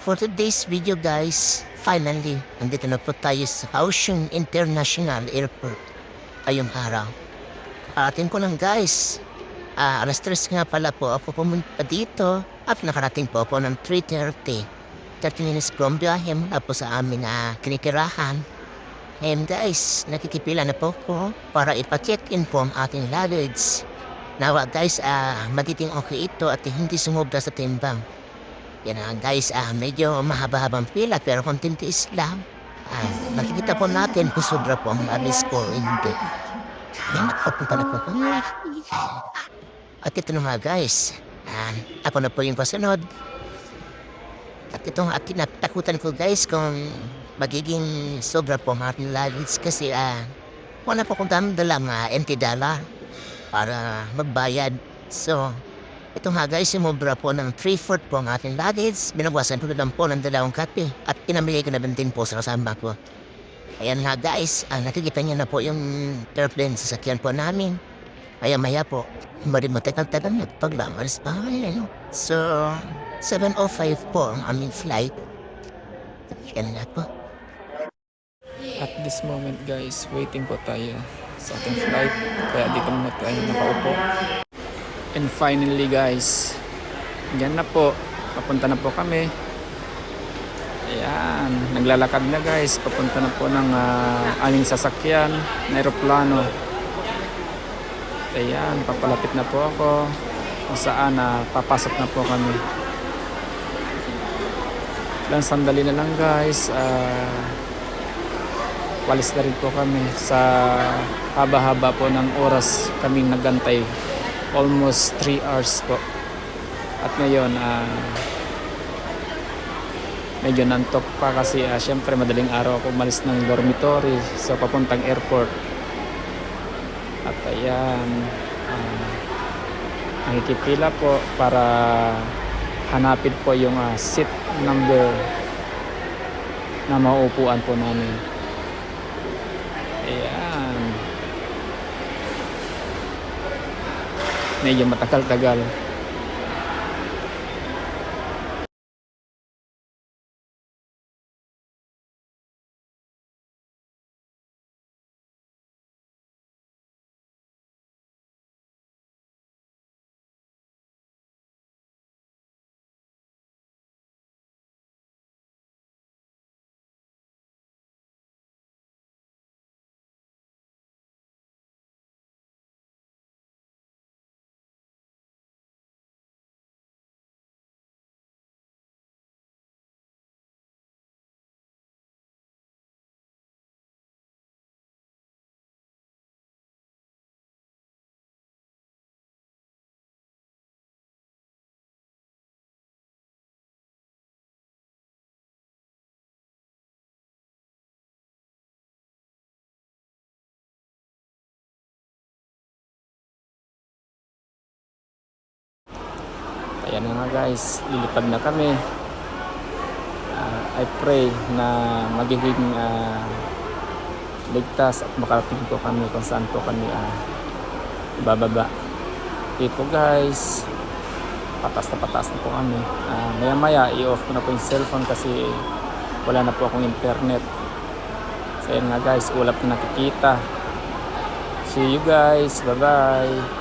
For today's video guys, finally, nandito na po tayo sa Kaohsiung International Airport. Ayong araw. Atin ko lang guys. Alas 3 nga pala po ako pumunta dito at nakarating po ako ng 3:30. 30 minutes po ang biyahe mula po sa aming kinikirahan. And guys, nakikipila na po ko para ipa-check-in po ang ating luggage. Nawa guys, magiging okay ito at hindi sumobra sa timbang. Yan guys, medyo mahaba-habang pila pero konting tiis lang. Makikita po natin kung sobra po ang alis ko o hindi. Yan, papunta na po. At ito na nga guys, ako na po yung kasunod. At ito nga tinatakutan ko guys kung magiging sobra po ang ating luggage kasi wala po kong dalang empty dollar para magbayad. So, ito nga guys, sumobra po ng 3/4 po ang ating luggage. Binawasan ko na lang po ng 2 kape at pinamigay ko na din po sa kasama ko. Ayan nga guys, nakikita niyo na po yung airplane sa sakyan po namin. Maya po, matagal-tagal na paglamas pa. So, 7:05 po ang aming flight. Yan na po. At this moment guys, waiting po tayo sa ating flight. Kaya dito muna tayo nakaupo. And finally guys, yan na po, papunta na po kami. Ayan, naglalakad na guys, papunta na po ng aming sasakyan na aeroplano. Ayan, papalapit na po ako kung saan papasok na po kami. Lang sandali na lang guys, walis na rin po kami sa haba-haba po ng oras kaming nagantay. Almost 3 hours po. At ngayon, medyo nantok pa kasi syempre madaling araw ako umalis ng dormitory sa papuntang airport. At ayan, nakikipila po para hanapin po yung seat number na mauupuan po namin. Ayan. Medyo matagal-tagal. Ayan na nga guys, lilipad na kami. I pray na magiging ligtas at makarating po kami kung saan po kami bababa. Ito guys, patas na po kami. Maya i-off ko na po yung cellphone kasi wala na po akong internet. So ayan nga guys, ulap na nakikita. See you guys, bye bye.